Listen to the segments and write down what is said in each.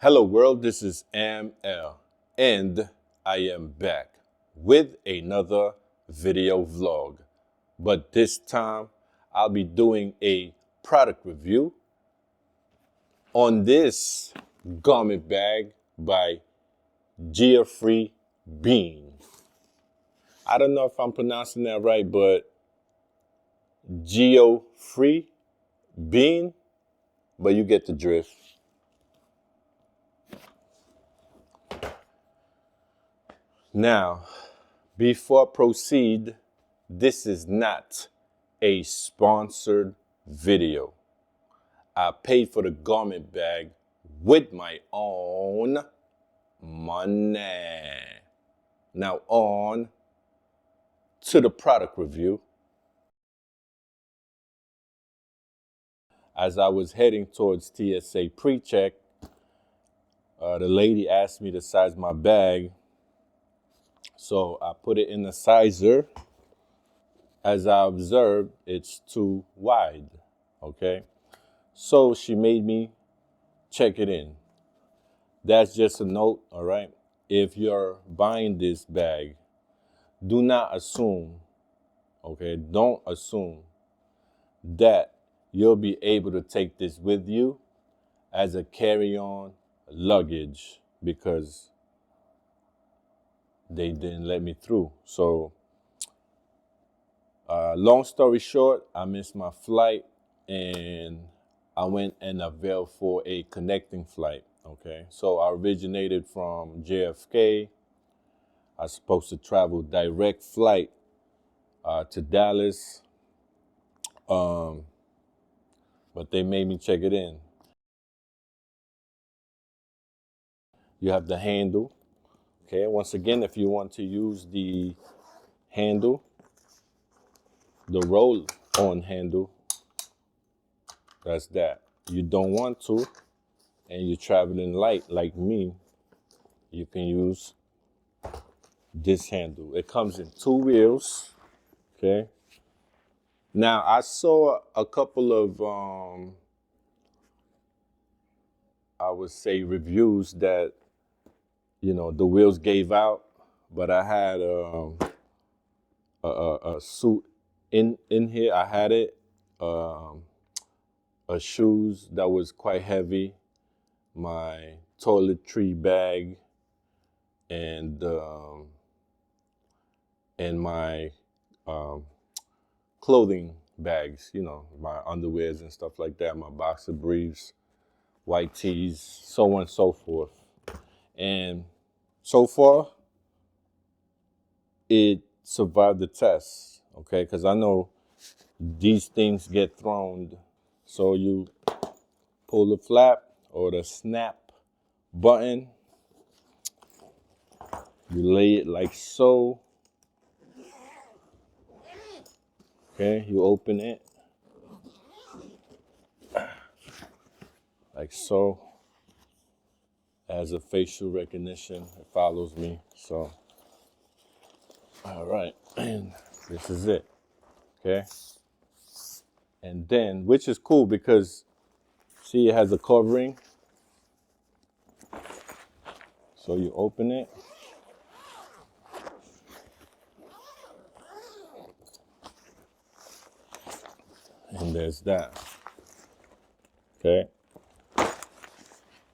Hello world, this is ML, and I am back with another video vlog. But this time, I'll be doing a product review on this garment bag by Geoffrey Beene. I don't know if I'm pronouncing that right, but Geoffrey Beene, but you get the drift. Now, before I proceed, this is not a sponsored video. I paid for the garment bag with my own money. Now on to the product review. As I was heading towards TSA pre-check, the lady asked me to size my bag. So I put it in the sizer. As I observed, it's too wide, okay? So she made me check it in. That's just a note, all right? If you're buying this bag, do not assume, okay? Don't assume that you'll be able to take this with you as a carry-on luggage because they didn't let me through. So long story short, I missed my flight and I went and availed for a connecting flight, okay? So I originated from JFK. I was supposed to travel direct flight to Dallas, but they made me check it in. You have the handle, okay? Once again, if you want to use the handle, the roll-on handle, that's that. You don't want to, and you're traveling light like me, you can use this handle. It comes in 2 wheels, okay? Now, I saw a couple of, I would say, reviews that, you know, the wheels gave out, but I had a suit in here. I had it, shoes that was quite heavy, my toiletry bag, and my clothing bags, you know, my underwears and stuff like that, my boxer briefs, white tees, so on and so forth. And so far, it survived the test, okay? Because I know these things get thrown. So you pull the flap or the snap button, you lay it like so. Okay, you open it like so. As a facial recognition, it follows me. So, all right, and this is it. Okay, and then, which is cool because see, it has a covering. So you open it. And there's that. Okay.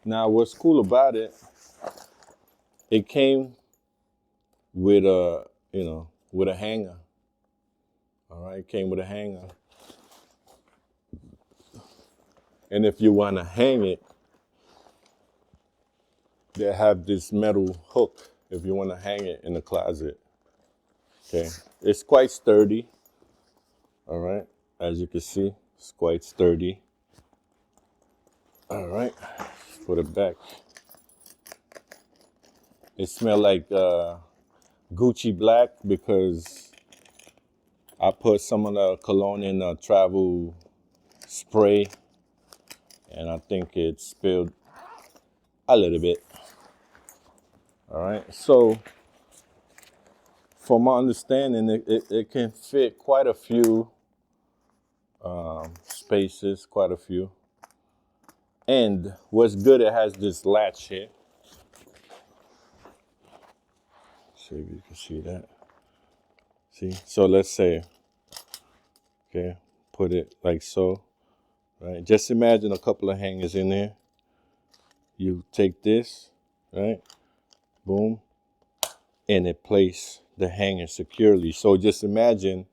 Now, what's cool about it, it came with a, you know, with a hanger. All right, it came with a hanger. And if you want to hang it, they have this metal hook if you want to hang it in the closet. Okay, it's quite sturdy. All right, as you can see, it's quite sturdy. All right, put it back. It smells like Gucci Black because I put some of the cologne in a travel spray and I think it spilled a little bit. All right, so from my understanding, it can fit quite a few spaces, quite a few. And what's good, it has this latch here. See if you can see that. See, so let's say, okay, put it like so, right? Just imagine a couple of hangers in there. You take this, right? Boom, and it place the hanger securely. So just imagine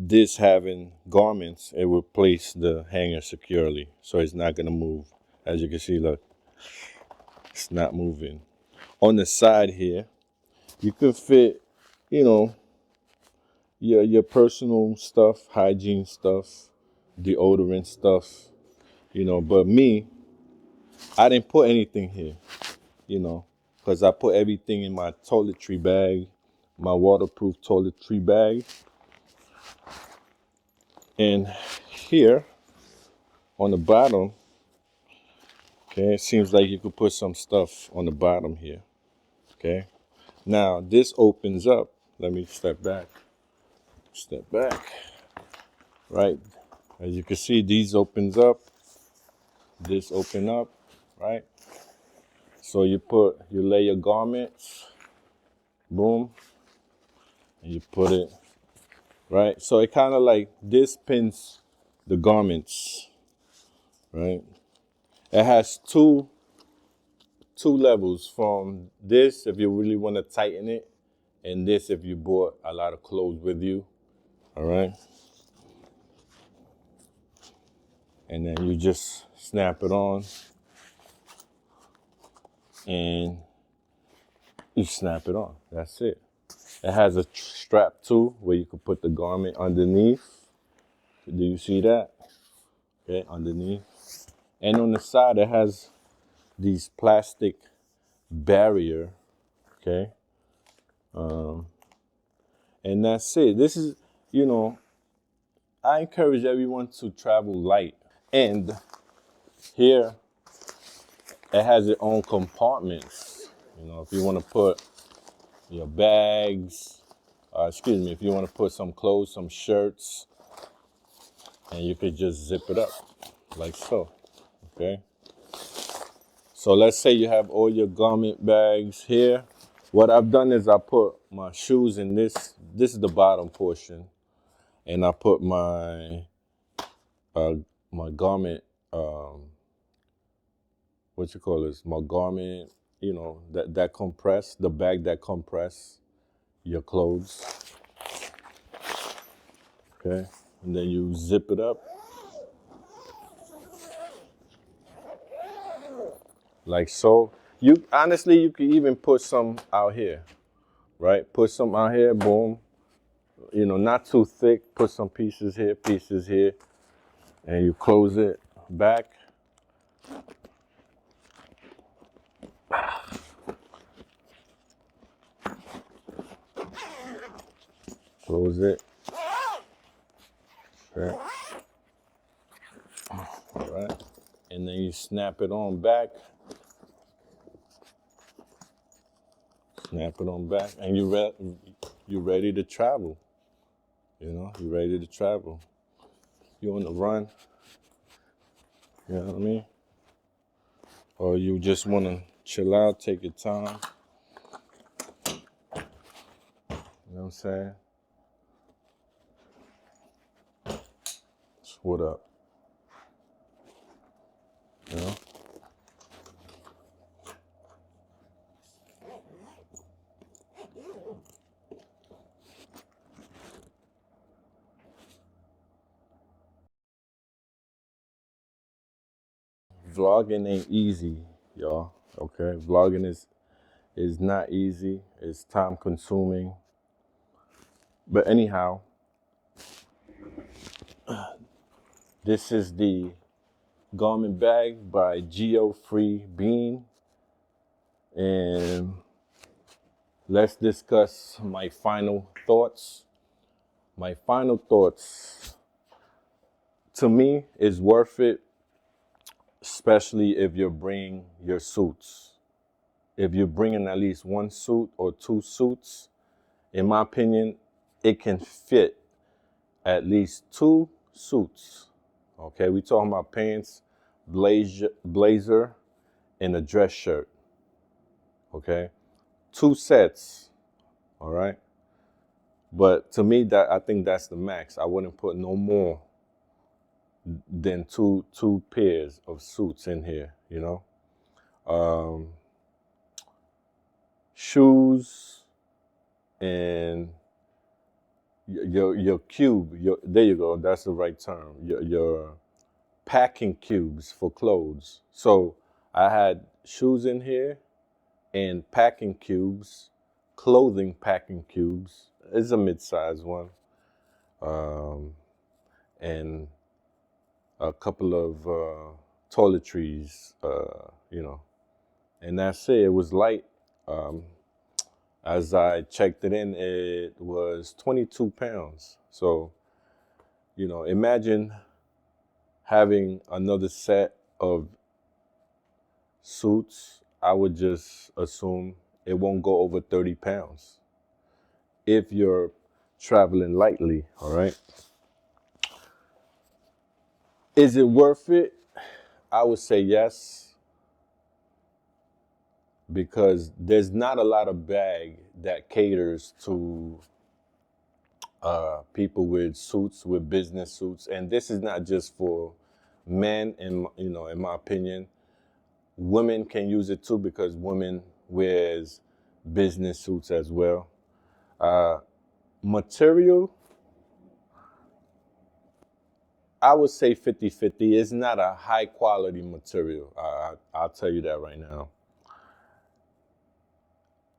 this having garments, it will place the hanger securely, so it's not gonna move. As you can see, look, it's not moving. On the side here, you could fit, you know, your personal stuff, hygiene stuff, deodorant stuff, you know. But me, I didn't put anything here, you know, because I put everything in my toiletry bag, my waterproof toiletry bag. And here on the bottom, okay, it seems like you could put some stuff on the bottom here, okay? Now, this opens up. Let me step back, right? As you can see, these opens up, this open up, right? So you lay your garments, boom, and you put it, right? So it kind of like, this pins the garments, right? It has two levels, from this if you really want to tighten it, and this if you brought a lot of clothes with you, all right? And then you just snap it on, and you snap it on. That's it. It has a strap too, where you can put the garment underneath. Do you see that? Okay, underneath. And on the side, it has these plastic barrier, okay? And that's it. This is, you know, I encourage everyone to travel light. And here, it has its own compartments. You know, if you want to put your bags, if you want to put some clothes, some shirts, and you could just zip it up like so, okay? So let's say you have all your garment bags here. What I've done is I put my shoes in this. This is the bottom portion, and I put my my garment. What you call this? My garment. You know, that compress, the bag that compress your clothes. Okay, and then you zip it up like so. You honestly, you could even put some out here, right? Put some out here, boom. You know, not too thick. Put some pieces here, and you close it back. Close it. Okay. All right. And then you snap it on back. Snap it on back, and you're ready to travel. You know, you're ready to travel. You're on the run. You know what I mean? Or you just want to chill out, take your time. You know what I'm saying? What up? You know? Vlogging ain't easy, y'all. Okay? Vlogging is not easy. It's time consuming. But anyhow, this is the garment bag by Geoffrey Beene. And let's discuss my final thoughts. My final thoughts, to me, is worth it, especially if you're bringing your suits. If you're bringing at least one suit or two suits, in my opinion, it can fit at least two suits. Okay, we talking about pants, blazer, and a dress shirt. Okay, 2 sets. All right, but to me, that I think that's the max. I wouldn't put no more than two pairs of suits in here. You know, shoes and your cube. There you go. That's the right term. Your packing cubes for clothes. So I had shoes in here and packing cubes, clothing packing cubes. It's a mid-sized one, and a couple of toiletries, you know, and that's it. It was light. As I checked it in, it was 22 pounds. So, you know, imagine having another set of suits. I would just assume it won't go over 30 pounds if you're traveling lightly, all right? Is it worth it? I would say yes, because there's not a lot of bag that caters to people with suits, with business suits. And this is not just for men, and you know, in my opinion, women can use it too, because women wears business suits as well. Material, I would say 50-50. It's not a high quality material. I'll tell you that right now.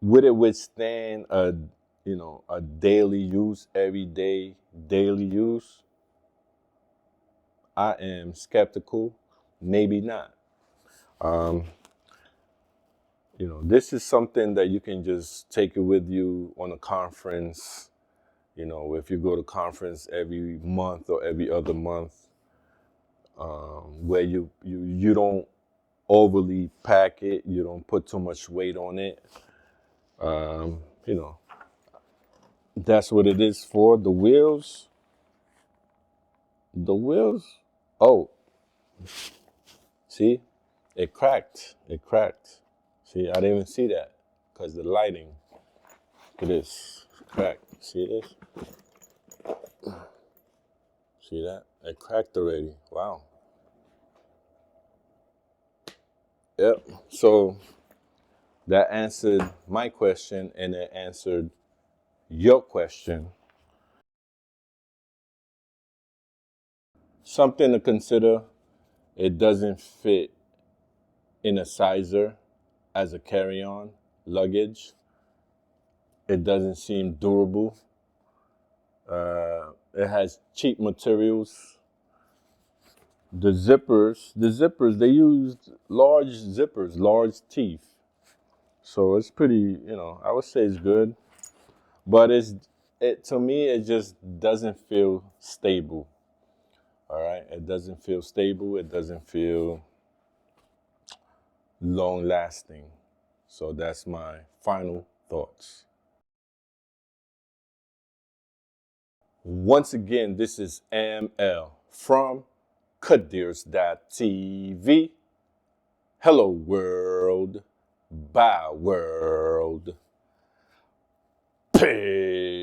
Would it withstand a daily use, everyday daily use? I am skeptical. Maybe not. This is something that you can just take it with you on a conference. You know, if you go to conference every month or every other month, where you don't overly pack it, you don't put too much weight on it. You know, that's what it is for. The wheels. Oh, see, it cracked. See, I didn't even see that because the lighting. Look at this, it's cracked. See this? See that? It cracked already. Wow. Yep. So that answered my question, and it answered your question. Something to consider: it doesn't fit in a sizer as a carry-on luggage. It doesn't seem durable. It has cheap materials. The zippers, they used large zippers, large teeth. So it's pretty, I would say it's good. But to me, it just doesn't feel stable. All right? It doesn't feel stable. It doesn't feel long lasting. So that's my final thoughts. Once again, this is ML from KadeersTV. Hello world. Bye world. Peace.